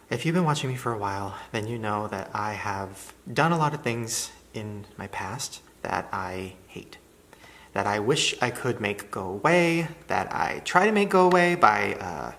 If you've been watching me for a while, then you know that I have done a lot of things in my past that I hate, that I wish I could make go away, that I try to make go away by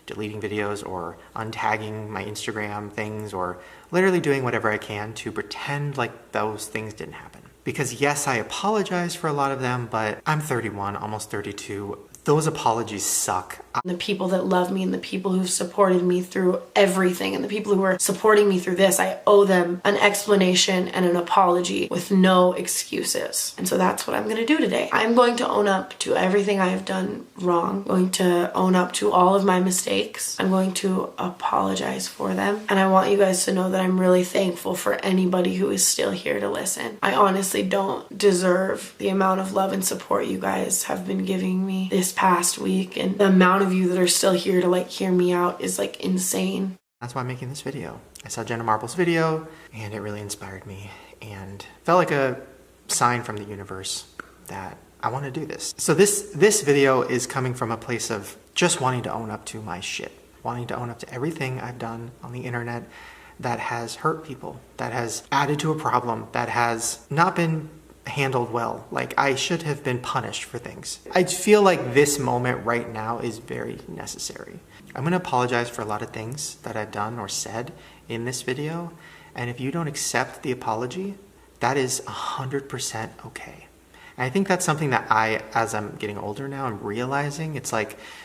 deleting videos or untagging my Instagram things or literally doing whatever I can to pretend like those things didn't happen. Because yes, I apologize for a lot of them, but I'm 31, almost 32. Those apologies suck. The people that love me and the people who've supported me through everything and the people who are supporting me through this, I owe them an explanation and an apology with no excuses. And so that's what I'm going to do today. I'm going to own up to everything I have done wrong. I'm going to own up to all of my mistakes. I'm going to apologize for them. And I want you guys to know that I'm really thankful for anybody who is still here to listen. I honestly don't deserve the amount of love and support you guys have been giving me this past week, and the amount of you that are still here to hear me out is insane. That's why I'm making this video. I saw Jenna Marbles' video and it really inspired me and felt like a sign from the universe that I want to do this. So this video is coming from a place of just wanting to own up to my shit, wanting to own up to everything I've done on the internet that has hurt people, that has added to a problem, that has not been handled well. I should have been punished for things. I feel like this moment right now is very necessary. I'm going to apologize for a lot of things that I've done or said in this video, and if you don't accept the apology, that is 100% okay. And I think that's something that as I'm getting older now, I'm realizing it's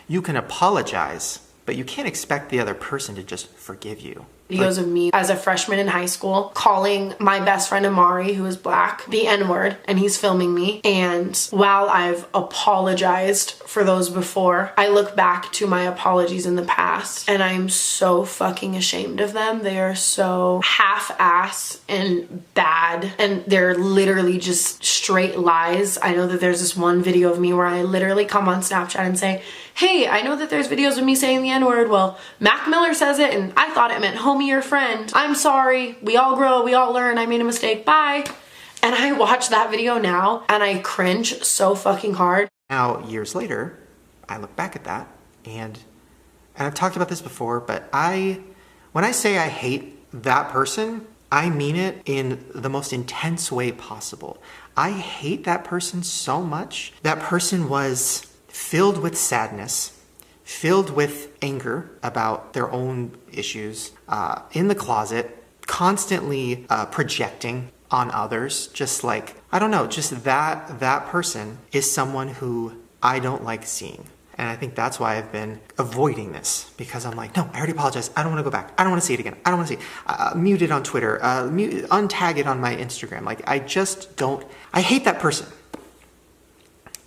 you can apologize, but you can't expect the other person to just forgive you. Videos of me as a freshman in high school calling my best friend Amari, who is black, the N-word, and he's filming me. And while I've apologized for those before, I look back to my apologies in the past and I'm so fucking ashamed of them. They are so half-ass and bad, and they're literally just straight lies. I know that there's this one video of me where I literally come on Snapchat and say, hey, I know that there's videos of me saying the N-word. Well, Mac Miller says it and I thought it meant homie or friend. I'm sorry. We all grow. We all learn. I made a mistake. Bye. And I watch that video now and I cringe so fucking hard. Now, years later, I look back at that and I've talked about this before, but when I say I hate that person, I mean it in the most intense way possible. I hate that person so much. That person was filled with sadness, filled with anger about their own issues, in the closet, constantly projecting on others, just I don't know, just that person is someone who I don't like seeing. And I think that's why I've been avoiding this, because I'm no, I already apologized. I don't want to go back. I don't want to see it again. I don't want to see it. Mute it on Twitter, untag it on my Instagram. I just don't, I hate that person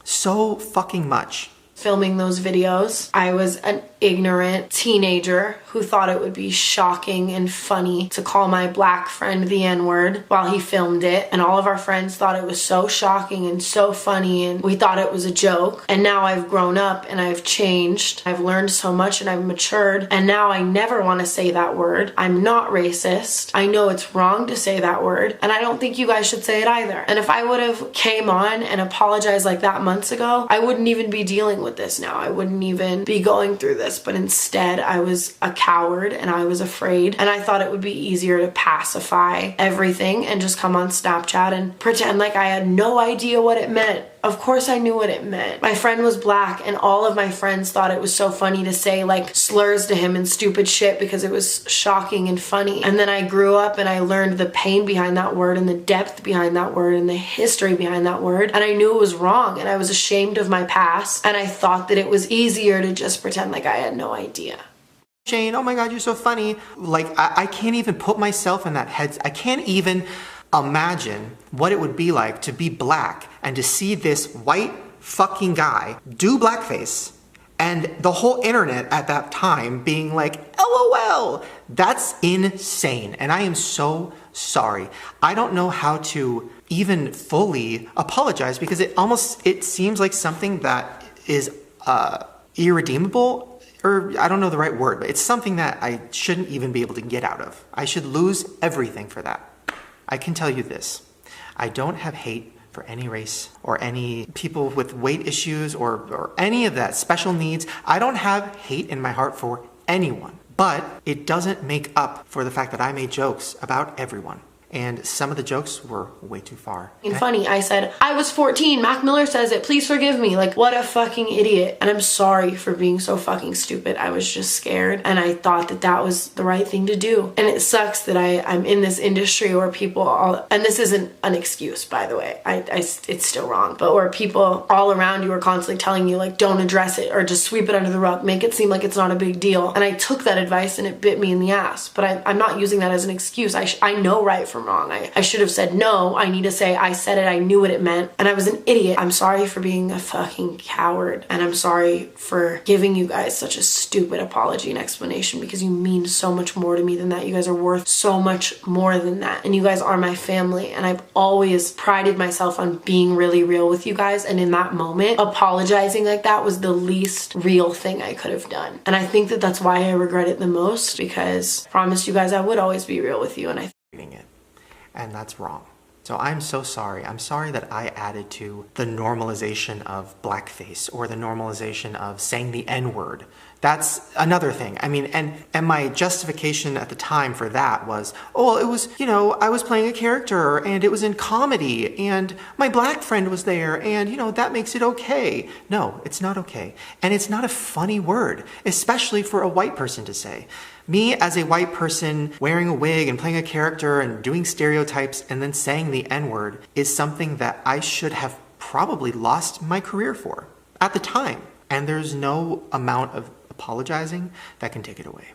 so fucking much. Filming those videos, I was an ignorant teenager who thought it would be shocking and funny to call my black friend the N-word while he filmed it, and all of our friends thought it was so shocking and so funny and we thought it was a joke. And now I've grown up and I've changed. I've learned so much and I've matured, and now I never want to say that word. I'm not racist. I know it's wrong to say that word, and I don't think you guys should say it either. And if I would have came on and apologized like that months ago, I wouldn't even be dealing with this now. I wouldn't even be going through this, but instead I was a coward and I was afraid, and I thought it would be easier to pacify everything and just come on Snapchat and pretend like I had no idea what it meant. Of course I knew what it meant. My friend was black and all of my friends thought it was so funny to say slurs to him and stupid shit because it was shocking and funny. And then I grew up and I learned the pain behind that word and the depth behind that word and the history behind that word, and I knew it was wrong, and I was ashamed of my past, and I thought that it was easier to just pretend like I had no idea. Shane, oh my God, you're so funny. I can't even put myself in that head. I can't even imagine what it would be like to be black and to see this white fucking guy do blackface and the whole internet at that time being LOL. That's insane. And I am so sorry. I don't know how to even fully apologize because it seems like something that is irredeemable, or I don't know the right word, but it's something that I shouldn't even be able to get out of. I should lose everything for that. I can tell you this, I don't have hate for any race or any people with weight issues or any of that, special needs. I don't have hate in my heart for anyone. But it doesn't make up for the fact that I made jokes about everyone. And some of the jokes were way too far. And funny, I said, I was 14, Mac Miller says it, please forgive me. Like, what a fucking idiot. And I'm sorry for being so fucking stupid. I was just scared, and I thought that that was the right thing to do. And it sucks that I'm in this industry where people and this isn't an excuse, by the way, it's still wrong, but where people all around you are constantly telling you, like, don't address it, or just sweep it under the rug, make it seem like it's not a big deal. And I took that advice and it bit me in the ass, but I'm not using that as an excuse. I know right from wrong. I should have said no. I need to say I said it, I knew what it meant, and I was an idiot. I'm sorry for being a fucking coward, and I'm sorry for giving you guys such a stupid apology and explanation, because you mean so much more to me than that. You guys are worth so much more than that, and you guys are my family, and I've always prided myself on being really real with you guys, and in that moment, apologizing like that was the least real thing I could have done. And I think that that's why I regret it the most, because I promised you guys I would always be real with you, and and that's wrong. So I'm so sorry. I'm sorry that I added to the normalization of blackface, or the normalization of saying the N-word. That's another thing. I mean, and my justification at the time for that was, oh, it was, you know, I was playing a character and it was in comedy and my black friend was there and, you know, that makes it okay. No, it's not okay. And it's not a funny word, especially for a white person to say. Me as a white person wearing a wig and playing a character and doing stereotypes and then saying the N-word is something that I should have probably lost my career for at the time. And there's no amount of apologizing that can take it away,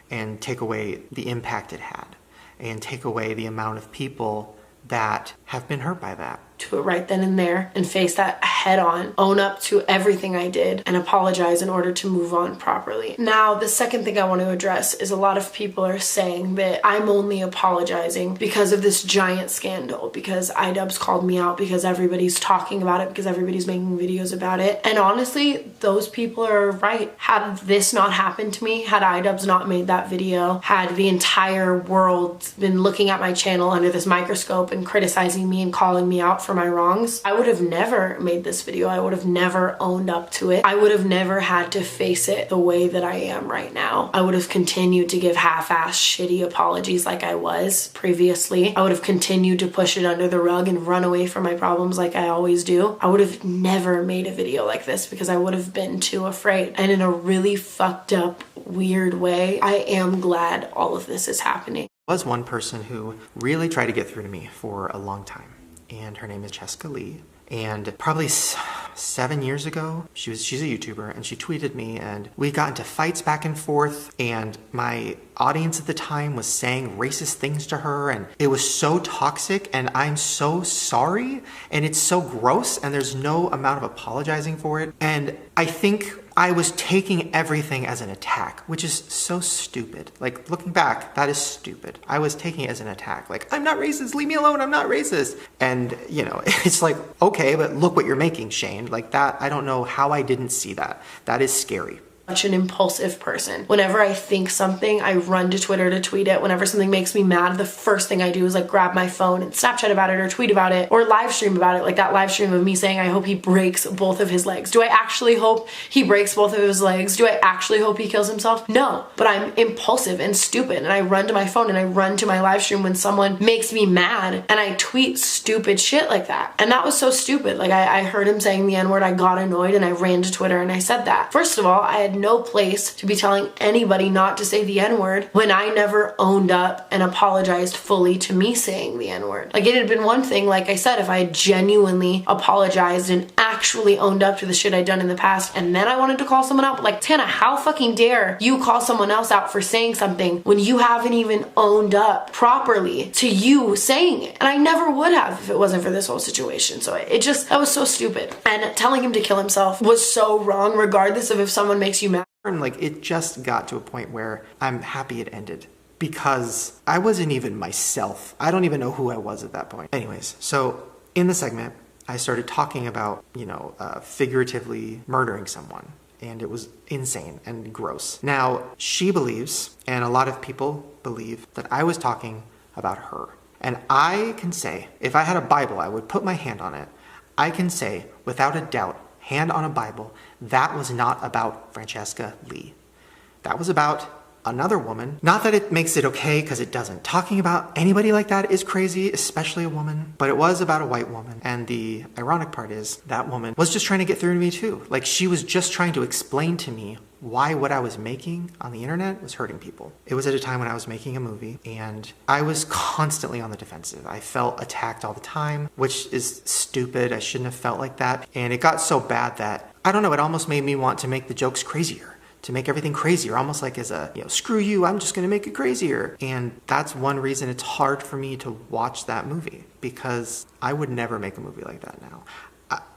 and take away the impact it had, and take away the amount of people that have been hurt by that. To it right then and there and face that head on, own up to everything I did, and apologize in order to move on properly. Now, the second thing I want to address is a lot of people are saying that I'm only apologizing because of this giant scandal, because iDubbbz called me out, because everybody's talking about it, because everybody's making videos about it. And honestly, those people are right. Had this not happened to me, had iDubbbz not made that video, had the entire world been looking at my channel under this microscope and criticizing me and calling me out for my wrongs, I would have never made this video. I would have never owned up to it. I would have never had to face it the way that I am right now. I would have continued to give half-ass shitty apologies like I was previously. I would have continued to push it under the rug and run away from my problems like I always do. I would have never made a video like this because I would have been too afraid. And in a really fucked up, weird way, I am glad all of this is happening. There was one person who really tried to get through to me for a long time, and her name is Jessica Lee. And probably 7 years ago, she's a YouTuber, and she tweeted me, and we got into fights back and forth, and my audience at the time was saying racist things to her, and it was so toxic, and I'm so sorry, and it's so gross, and there's no amount of apologizing for it. And I think I was taking everything as an attack, which is so stupid. Like, looking back, that is stupid. I was taking it as an attack. Like, I'm not racist, leave me alone, I'm not racist. And, you know, it's like, okay, but look what you're making, Shane. Like that, I don't know how I didn't see that. That is scary. Such an impulsive person. Whenever I think something, I run to Twitter to tweet it. Whenever something makes me mad, the first thing I do is like grab my phone and Snapchat about it, or tweet about it, or live stream about it. Like that live stream of me saying, I hope he breaks both of his legs. Do I actually hope he breaks both of his legs? Do I actually hope he kills himself? No, but I'm impulsive and stupid, and I run to my phone and I run to my live stream when someone makes me mad, and I tweet stupid shit like that. And that was so stupid. Like I heard him saying the N-word, I got annoyed, and I ran to Twitter and I said that. First of all, I had no place to be telling anybody not to say the N-word when I never owned up and apologized fully to me saying the N-word. Like, it had been one thing, like I said, if I had genuinely apologized and actually owned up to the shit I'd done in the past, and then I wanted to call someone out. But like, Tana, how fucking dare you call someone else out for saying something when you haven't even owned up properly to you saying it? And I never would have if it wasn't for this whole situation. So that was so stupid. And telling him to kill himself was so wrong, regardless of if someone makes you mad. Like, it just got to a point where I'm happy it ended, because I wasn't even myself. I don't even know who I was at that point. Anyways, so in the segment, I started talking about, you know, figuratively murdering someone, and it was insane and gross. Now, she believes, and a lot of people believe, that I was talking about her. And I can say, if I had a Bible, I would put my hand on it. I can say, without a doubt, hand on a Bible, that was not about Francesca Lee. That was about another woman. Not that it makes it okay, because it doesn't. Talking about anybody like that is crazy, especially a woman. But it was about a white woman. And the ironic part is that woman was just trying to get through to me too. Like, she was just trying to explain to me why what I was making on the internet was hurting people. It was at a time when I was making a movie, and I was constantly on the defensive. I felt attacked all the time, which is stupid. I shouldn't have felt like that. And it got so bad that, I don't know, it almost made me want to make the jokes crazier, to make everything crazier, almost like as a, screw you, I'm just gonna make it crazier. And that's one reason it's hard for me to watch that movie, because I would never make a movie like that now.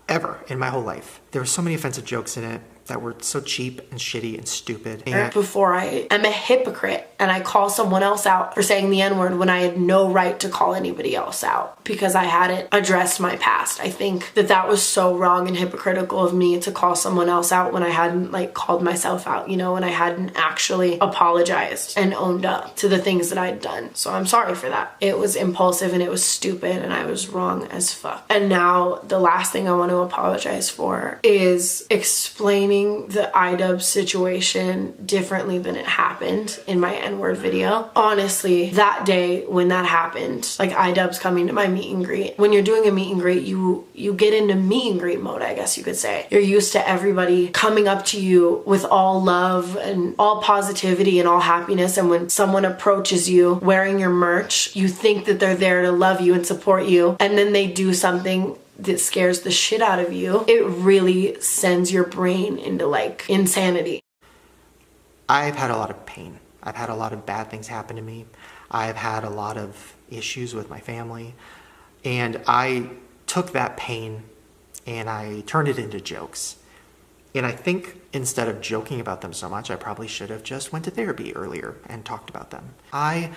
Ever in my whole life. There were so many offensive jokes in it that were so cheap and shitty and stupid. And before I am a hypocrite and I call someone else out for saying the N-word when I had no right to call anybody else out because I hadn't addressed my past. I think that was so wrong and hypocritical of me to call someone else out when I hadn't called myself out, when I hadn't actually apologized and owned up to the things that I'd done. So I'm sorry for that. It was impulsive and it was stupid and I was wrong as fuck. And now the last thing I want to apologize for is explaining the iDub situation differently than it happened in my N-word video. Honestly, that day when that happened, iDub's coming to my meet and greet. When you're doing a meet and greet, you get into meet and greet mode, I guess you could say. You're used to everybody coming up to you with all love and all positivity and all happiness. And when someone approaches you wearing your merch, you think that they're there to love you and support you. And then they do something that scares the shit out of you. It really sends your brain into insanity. I've had a lot of pain. I've had a lot of bad things happen to me. I've had a lot of issues with my family. And I took that pain and I turned it into jokes. And I think instead of joking about them so much, I probably should have just went to therapy earlier and talked about them. I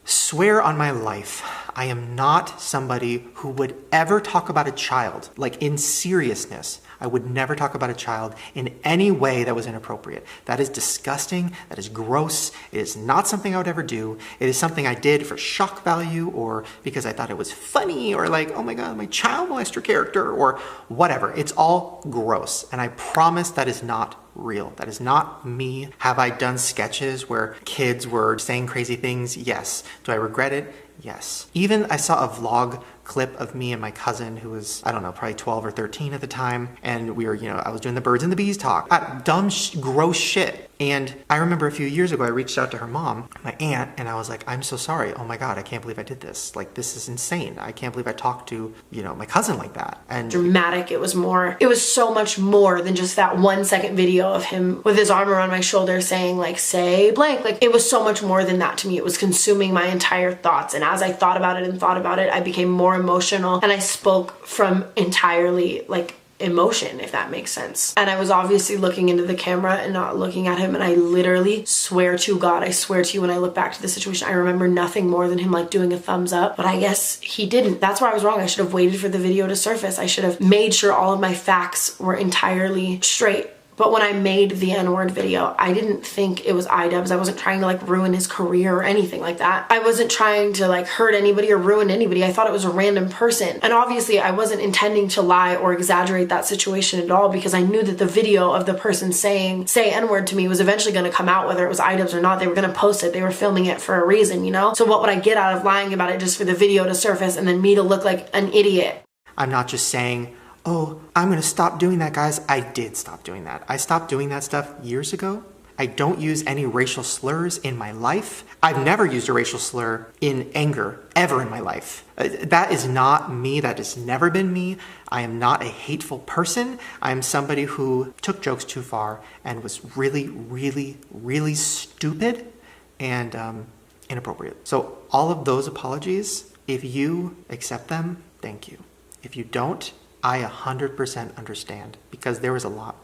swear on my life, I am not somebody who would ever talk about a child, in seriousness. I would never talk about a child in any way that was inappropriate. That is disgusting. That is gross. It is not something I would ever do. It is something I did for shock value or because I thought it was funny or oh my God, my child molester character or whatever. It's all gross. And I promise that is not real. That is not me. Have I done sketches where kids were saying crazy things? Yes. Do I regret it? Yes. Even I saw a vlog clip of me and my cousin who was, I don't know, probably 12 or 13 at the time. And we were, I was doing the birds and the bees talk. Dumb, gross shit. And I remember a few years ago, I reached out to her mom, my aunt, and I was like, I'm so sorry. Oh my God, I can't believe I did this. This is insane. I can't believe I talked to, my cousin like that. And dramatic. It was so much more than just that 1 second video of him with his arm around my shoulder saying say blank. It was so much more than that to me. It was consuming my entire thoughts. And as I thought about it, I became more emotional and I spoke from entirely emotion, if that makes sense. And I was obviously looking into the camera and not looking at him, and I literally swear to God, I swear to you, when I look back to the situation, I remember nothing more than him doing a thumbs up, but I guess he didn't. That's where I was wrong. I should have waited for the video to surface. I should have made sure all of my facts were entirely straight. But when I made the N-word video, I didn't think it was iDubbbz. I wasn't trying to ruin his career or anything like that. I wasn't trying to hurt anybody or ruin anybody. I thought it was a random person. And obviously I wasn't intending to lie or exaggerate that situation at all because I knew that the video of the person say N-word to me was eventually going to come out, whether it was iDubbbz or not. They were going to post it. They were filming it for a reason, So what would I get out of lying about it just for the video to surface and then me to look like an idiot? I'm not just saying, oh, I'm going to stop doing that, guys. I did stop doing that. I stopped doing that stuff years ago. I don't use any racial slurs in my life. I've never used a racial slur in anger, ever in my life. That is not me. That has never been me. I am not a hateful person. I am somebody who took jokes too far and was really, really, really stupid and inappropriate. So all of those apologies, if you accept them, thank you. If you don't, I 100% understand because there was a lot.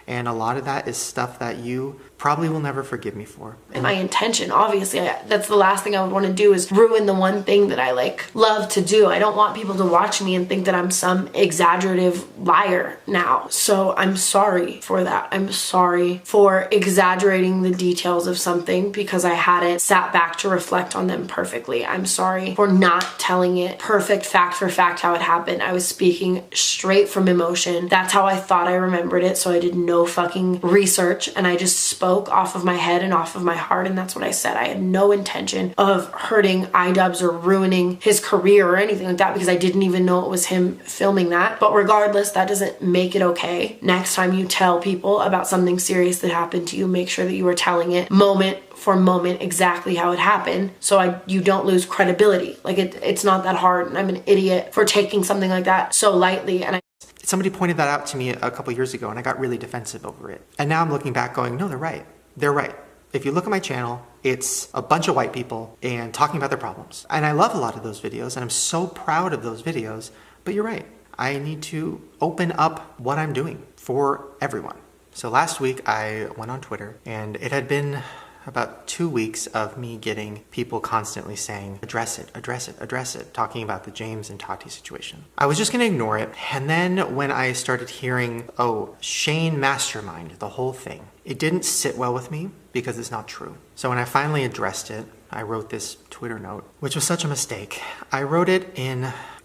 And a lot of that is stuff that you probably will never forgive me for. And my intention, obviously, that's the last thing I would want to do is ruin the one thing that I love to do. I don't want people to watch me and think that I'm some exaggerative liar now. So I'm sorry for that. I'm sorry for exaggerating the details of something because I hadn't sat back to reflect on them perfectly. I'm sorry for not telling it perfect fact for fact how it happened. I was speaking straight from emotion. That's how I thought I remembered it, so I did no no fucking research, and I just spoke off of my head and off of my heart, and that's what I said. I had no intention of hurting iDubbbz or ruining his career or anything like that, because I didn't even know it was him filming that. But regardless, that doesn't make it okay. Next time you tell people about something serious that happened to you, make sure that you are telling it moment for moment exactly how it happened, so you don't lose credibility. Like it's not that hard, and I'm an idiot for taking something like that so lightly. And somebody pointed that out to me a couple years ago, and I got really defensive over it. And now I'm looking back going, no, they're right. They're right. If you look at my channel, it's a bunch of white people and talking about their problems. And I love a lot of those videos, and I'm so proud of those videos, but you're right. I need to open up what I'm doing for everyone. So last week I went on Twitter, and it had been about 2 weeks of me getting people constantly saying, address it, address it, address it, talking about the James and Tati situation. I was just gonna ignore it. And then when I started hearing, oh, Shane mastermind, the whole thing, it didn't sit well with me because it's not true. So when I finally addressed it, I wrote this Twitter note, which was such a mistake. I wrote it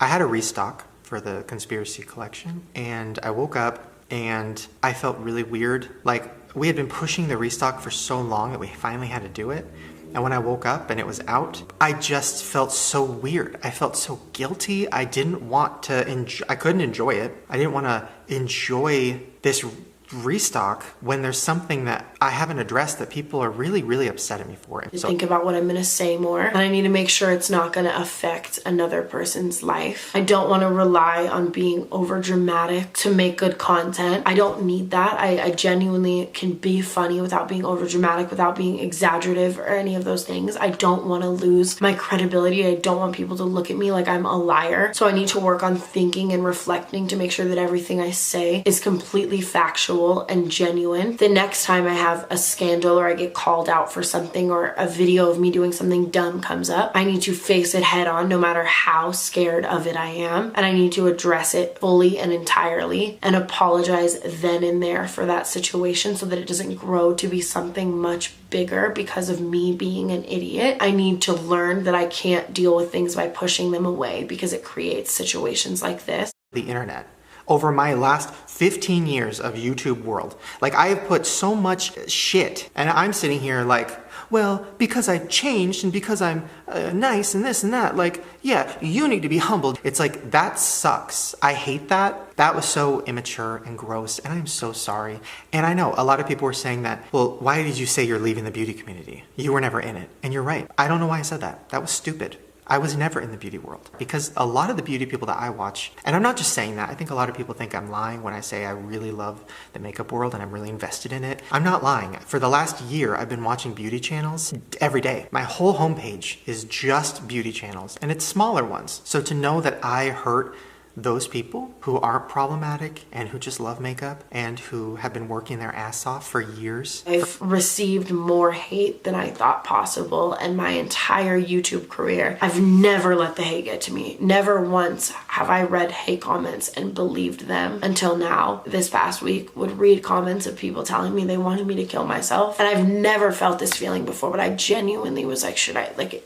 I had a restock for the conspiracy collection, and I woke up and I felt really weird. Like, we had been pushing the restock for so long that we finally had to do it. And when I woke up and it was out, I just felt so weird. I felt so guilty. I didn't want to I couldn't enjoy it. I didn't want to enjoy this restock when there's something that I haven't addressed that people are really, really upset at me for. So think about what I'm gonna say more, and I need to make sure it's not gonna affect another person's life. I don't want to rely on being over dramatic to make good content. I don't need that. I genuinely can be funny without being over dramatic, without being exaggerative or any of those things. I don't want to lose my credibility. I don't want people to look at me like I'm a liar. So I need to work on thinking and reflecting to make sure that everything I say is completely factual and genuine. The next time I have a scandal or I get called out for something, or a video of me doing something dumb comes up, I need to face it head on, no matter how scared of it I am. And I need to address it fully and entirely and apologize then and there for that situation, so that it doesn't grow to be something much bigger because of me being an idiot. I need to learn that I can't deal with things by pushing them away, because it creates situations like this. The internet. Over my last 15 years of YouTube world, like, I have put so much shit, and I'm sitting here like, well, because I changed and because I'm nice and this and that, like, yeah, you need to be humbled. It's like, that sucks. I hate that. That was so immature and gross, and I'm so sorry. And I know a lot of people were saying that, well, why did you say you're leaving the beauty community? You were never in it. And you're right. I don't know why I said that. That was stupid. I was never in the beauty world, because a lot of the beauty people that I watch, and I'm not just saying that, I think a lot of people think I'm lying when I say I really love the makeup world and I'm really invested in it. I'm not lying. For the last year, I've been watching beauty channels every day. My whole homepage is just beauty channels, and it's smaller ones. So to know that I hurt those people who aren't problematic and who just love makeup and who have been working their ass off for years. I've received more hate than I thought possible in my entire YouTube career. I've never let the hate get to me. Never once have I read hate comments and believed them until now. This past week would read comments of people telling me they wanted me to kill myself. And I've never felt this feeling before, but I genuinely was like,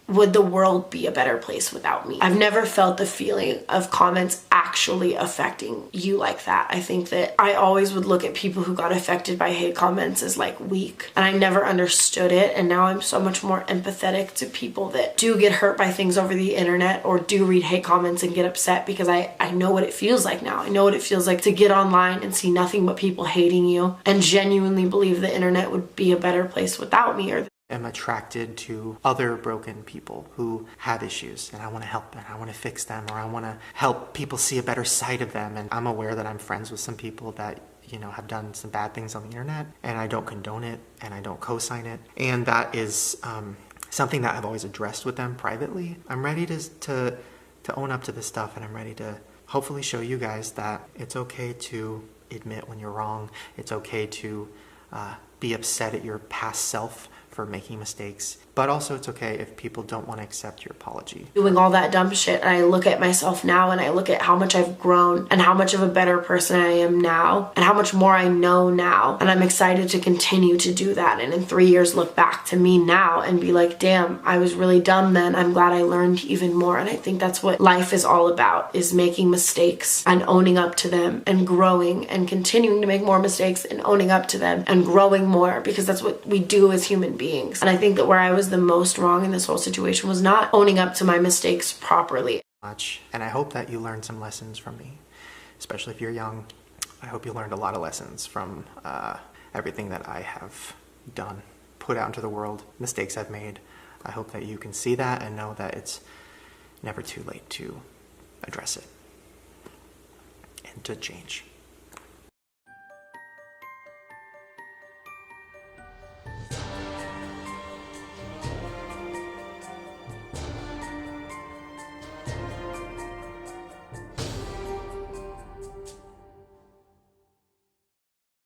would the world be a better place without me? I've never felt the feeling of comments actually affecting you like that. I think that I always would look at people who got affected by hate comments as like weak, and I never understood it. And now I'm so much more empathetic to people that do get hurt by things over the internet or do read hate comments and get upset, because I know what it feels like now. I know what it feels like to get online and see nothing but people hating you and genuinely believe the internet would be a better place without me. Or am attracted to other broken people who have issues, and I want to help them, I want to fix them, or I want to help people see a better side of them. And I'm aware that I'm friends with some people that, you know, have done some bad things on the internet, and I don't condone it and I don't co-sign it. And that is something that I've always addressed with them privately. I'm ready to own up to this stuff, and I'm ready to hopefully show you guys that it's okay to admit when you're wrong. It's okay to be upset at your past self for making mistakes. But also it's okay if people don't want to accept your apology. Doing all that dumb shit, and I look at myself now and I look at how much I've grown and how much of a better person I am now and how much more I know now. And I'm excited to continue to do that. And in 3 years, look back to me now and be like, damn, I was really dumb then. I'm glad I learned even more. And I think that's what life is all about, is making mistakes and owning up to them and growing and continuing to make more mistakes and owning up to them and growing more, because that's what we do as human beings. And I think that where I was the most wrong in this whole situation was not owning up to my mistakes properly. And I hope that you learned some lessons from me, especially if you're young. I hope you learned a lot of lessons from everything that I have done, put out into the world, mistakes I've made. I hope that you can see that and know that it's never too late to address it and to change.